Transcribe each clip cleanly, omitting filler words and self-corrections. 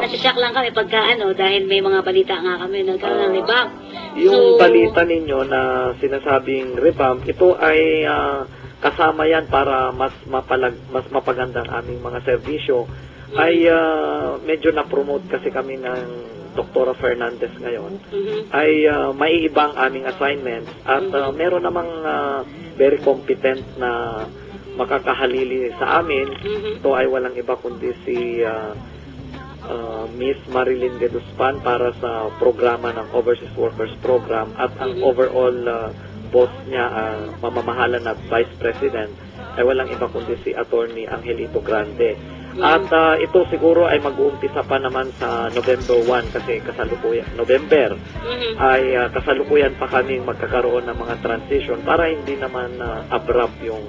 nasasyak lang kami pagka dahil may mga balita nga kami nagkaroon ng revamp. Yung balita ninyo na sinasabing revamp, ito ay kasama yan para mas mapaganda ang aming mga serbisyo. Ay medyo na-promote kasi kami ng Dr. Fernandez ngayon. Ay may ibang aming assignments at meron namang very competent na makakahalili sa amin. Ito ay walang iba kundi si Miss Marilyn Geduspan para sa programa ng Overseas Workers Program at ang overall boss niya, mamamahala na Vice President, ay walang iba kundi si Attorney Angelito Grande. At ito siguro ay mag-uumpisa pa naman sa November 1 kasi kasalukuyan, November, ay kasalukuyan pa kaming magkakaroon ng mga transition para hindi naman abrupt yung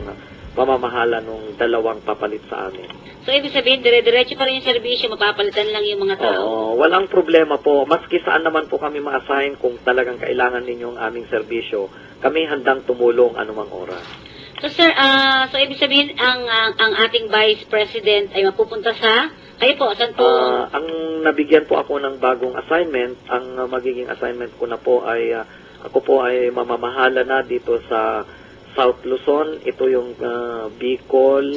pamamahala nung dalawang papalit sa amin. So, ibig sabihin, dire-diretso pa rin yung serbisyo, mapapalitan lang yung mga tao? Oo, walang problema po. Maski saan naman po kami ma-assign kung talagang kailangan ninyong aming serbisyo, kami handang tumulong anumang oras. So, sir, so ibig sabihin, ang ating Vice President ay mapupunta sa... Kayo po, saan po? Ang nabigyan po ako ng bagong assignment, ang magiging assignment ko na po ay, ako po ay mamamahala na dito sa South Luzon. Ito yung Bicol,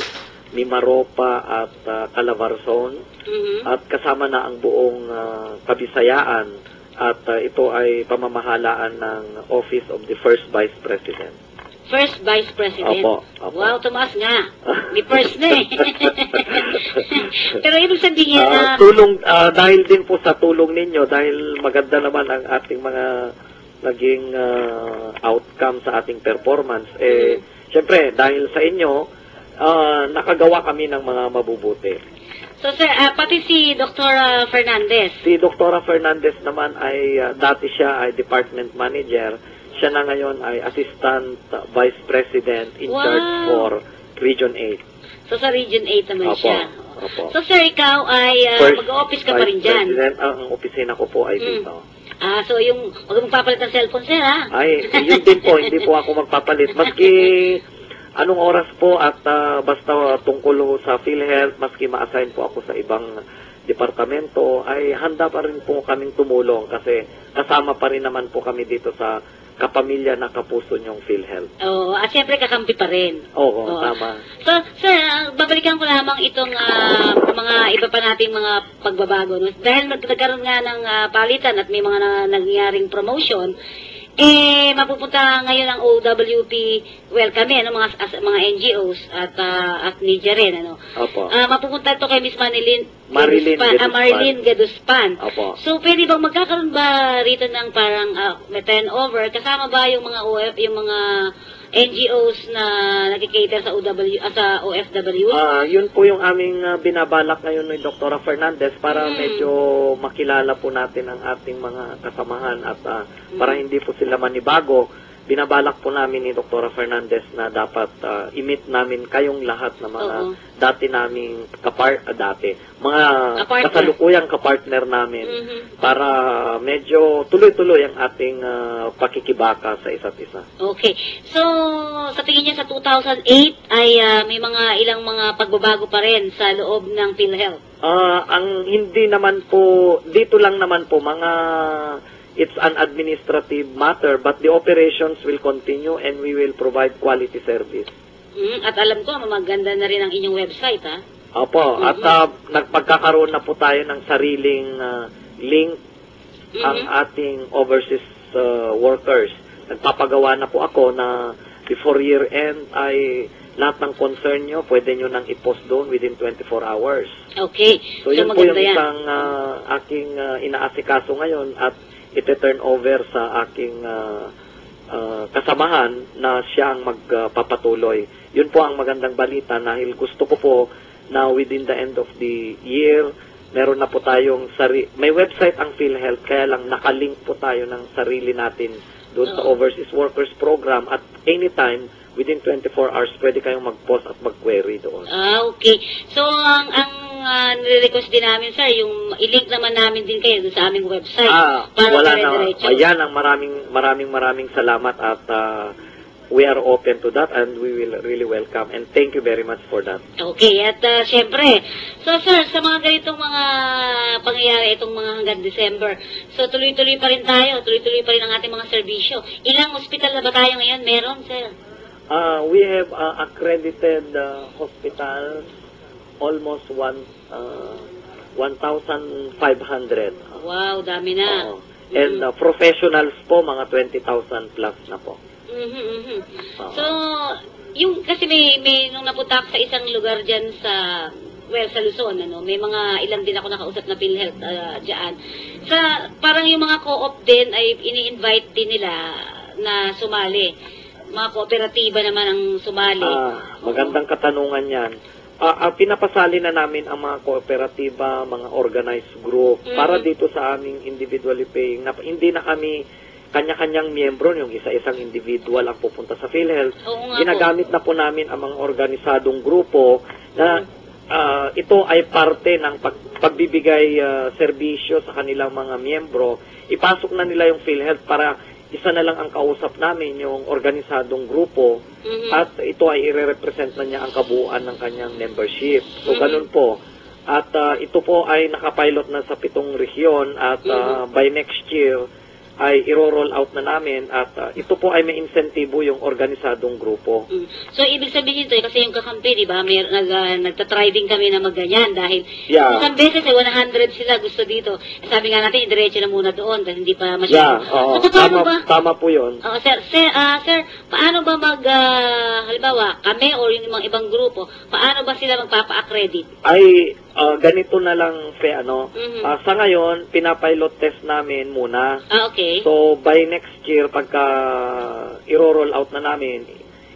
Mimaropa at Calabarzon. At kasama na ang buong Kabisayaan. At ito ay pamamahalaan ng Office of the First Vice President. First Vice President? Opo. Wow, tumaas nga. May first na eh. Pero ibig sabihin tulong, dahil din po sa tulong ninyo, dahil maganda naman ang ating mga naging outcome sa ating performance, syempre, dahil sa inyo, nakagawa kami ng mga mabubuti. So, sir, pati si Dr. Fernandez. Si Dr. Fernandez naman ay, dati siya ay department manager. Siya na ngayon ay assistant vice president in charge for Region 8. So, sa Region 8 naman siya. Opo. So, sir, ikaw ay mag-office ka pa rin dyan? Ang opisina ko po ay dito. So yung, huwag magpapalit ng cellphone, sir, ha? Ay, yun din po, hindi po ako magpapalit. Maski anong oras po at basta tungkol sa PhilHealth, maski ma-assign po ako sa ibang departamento, ay handa pa rin po kaming tumulong kasi kasama pa rin naman po kami dito sa kapamilya na kapuso niyong PhilHealth. Oo, at siyempre kakampi pa rin. Oo, tama. So, sir, babalikan ko lamang itong mga iba pa nating mga pagbabago. No? Dahil nagkaroon nga ng palitan at may mga nangyaring promotion, mapupunta ngayon ang OWP, well, kami, mga NGOs at media rin, Opo. Mapupunta ito kay Miss Marilyn Geduspan. Opo. So, pwede bang magkakaroon ba rito ng parang may turnover? Kasama ba yung mga yung mga NGOs na nagkikater sa OFW? Yun po yung aming binabalak ngayon ni Dr. Fernandez para medyo makilala po natin ang ating mga kasamahan at para hindi po sila manibago. Binabalak po namin ni Dr. Fernandez na dapat i-meet namin kayong lahat na mga dati naming mga kasalukuyang kapartner namin para medyo tuloy-tuloy ang ating pakikibaka sa isa't isa. Okay. So, sa tingin niya sa 2008 ay may ilang mga pagbabago pa rin sa loob ng PhilHealth? Ang hindi naman po, dito lang naman po, it's an administrative matter, but the operations will continue and we will provide quality service. At alam ko, maganda na rin ang inyong website, ha? Opo, at nagpagkakaroon na po tayo ng sariling link ang ating overseas workers. Nagpapagawa na po ako na before year end ay lahat ng concern nyo, pwede nyo nang i-post doon within 24 hours. Okay. So yun po yung isang aking inaasikaso ngayon at ite-turn over sa aking kasamahan na siya ang magpapatuloy. Yun po ang magandang balita dahil gusto ko po na within the end of the year, meron na po tayong may website ang PhilHealth, kaya lang nakalink po tayo ng sarili natin doon sa Overseas Workers Program at anytime, within 24 hours, pwede kayong mag-post at mag-query doon. Okay. So, ang nire-request din namin, sir, yung i-link naman namin din kayo doon sa aming website. Wala na. Ayan, ang maraming salamat at we are open to that and we will really welcome. And thank you very much for that. Okay, at syempre, so sir, sa mga ganitong mga pangyayari itong mga hanggang December, so tuloy-tuloy pa rin tayo, tuloy-tuloy pa rin ang ating mga serbisyo. Ilang ospital na ba tayo ngayon? Meron, sir? We have accredited hospitals, almost 1,500. Wow, dami na. Oo. And professionals po, mga 20,000 plus na po. So, yung kasi may nung napunta ako sa isang lugar diyan sa sa Luzon, may mga ilang din ako nakausap na PhilHealth diyan. Sa parang yung mga co-op din ay ini-invite din nila na sumali. Mga kooperatiba naman ang sumali. Magandang katanungan 'yan. Pinapasali na namin ang mga kooperatiba, mga organized group para dito sa aming individually paying na hindi na kami kanya-kanyang miyembro, yung isa-isang individual ang pupunta sa PhilHealth. Ginagamit na po namin ang mga organisadong grupo na ito ay parte ng pagbibigay serbisyo sa kanilang mga miyembro. Ipasok na nila yung PhilHealth para isa na lang ang kausap namin, yung organisadong grupo, at ito ay i-represent na niya ang kabuuan ng kanyang membership. So, ganun po. At ito po ay nakapilot na sa 7 rehiyon at by next year ay iro-roll out na namin at ito po ay may insentibo yung organisadong grupo. So, ibig sabihin ito, kasi yung kakampi, di ba, nagtatry din kami na magganyan dahil isang beses 100 sila gusto dito. Sabi nga natin, diretso na muna doon kasi hindi pa masyado. So, tama po yun. Sir, paano ba halimbawa, kami or yung mga ibang grupo, paano ba sila magpapa-accredit? Ganito na lang, sa ngayon, pinapilot test namin muna. Okay. So, by next year, pagka i-roll out na namin,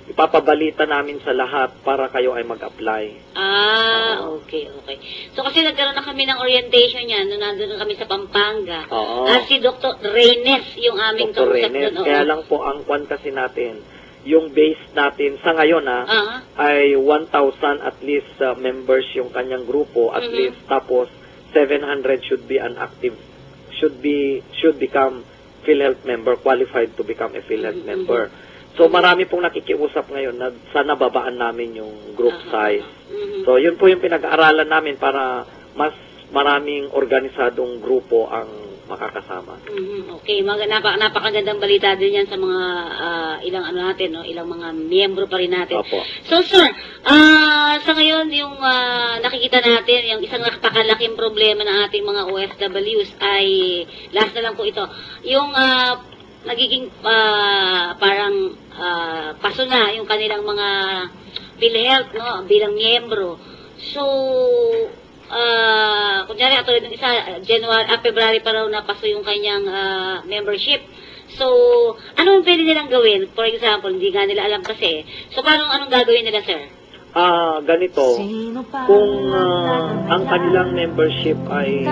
ipapabalita namin sa lahat para kayo ay mag-apply. Okay. So, kasi nagkaroon na kami ng orientation yan nung nandun kami sa Pampanga. Si Dr. Reynes, yung aming Dr. kausap Reynes. doon. Kaya lang po, ang kwan kasi natin, yung base natin sa ngayon ay 1,000 at least members yung kanyang grupo at least, tapos 700 should be an active, should become PhilHealth member, qualified to become a PhilHealth member. So marami pong nakikiusap ngayon na sana babaan namin yung group size. So yun po yung pinag-aaralan namin para mas maraming organisadong grupo ang makakasama. Okay, napakagandang balita din yan sa mga ilang ilang mga miyembro pa rin natin. Opo. So sir, sa ngayon yung nakikita natin, yung isang napakalaking problema ng ating mga OFWs ay, last na lang po ito, yung nagiging parang paso na yung kanilang mga PhilHealth bilang miyembro. So, kunyari, katulad ng isa, February pa raw napaso yung kanyang membership. So, anong pwede nilang gawin? For example, hindi nga nila alam kasi. So, anong gagawin nila, sir? Ganito, kung ang kanilang membership ay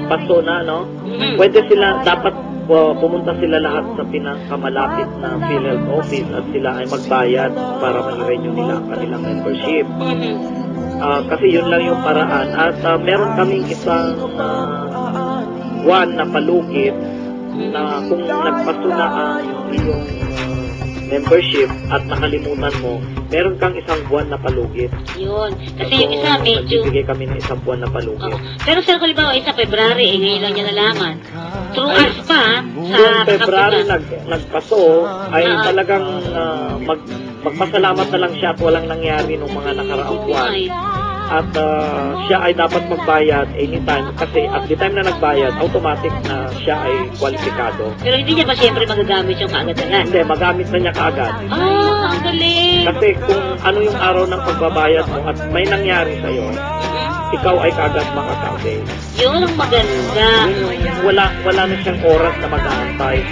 paso na, pwede sila, dapat pumunta sila lahat sa pinakamalapit na PhilHealth office at sila ay magbayad para ma-renew nila ang kanilang membership. Kasi yun lang yung paraan. At meron kaming isang buwan na palugit na kung nagpaso na ang iyong membership at nakalimutan mo, meron kang isang buwan na palugit. Yun. Kasi yung isa medyo... Nagbibigay kami ng isang buwan na palugit. Pero sir, kung halimbawa, isa February, ngayon lang niya nalaman. Through us pa, sa... Yung February nagpaso, ay talagang magpasalamat na lang siya at walang nangyari nung mga nakaraang buwan. At siya ay dapat magbayad anytime kasi at the time na nagbayad, automatic na siya ay kwalipikado. Pero hindi niya ba siyempre magagamit yung kaagad-agad? Hindi, magamit na niya kaagad. Ang galing! Kasi kung ano yung araw ng pagbabayad mo at may nangyari sa'yo, ikaw ay kaagad makakabe. Yun ang maganda. Wala na siyang oras na mag-aantay.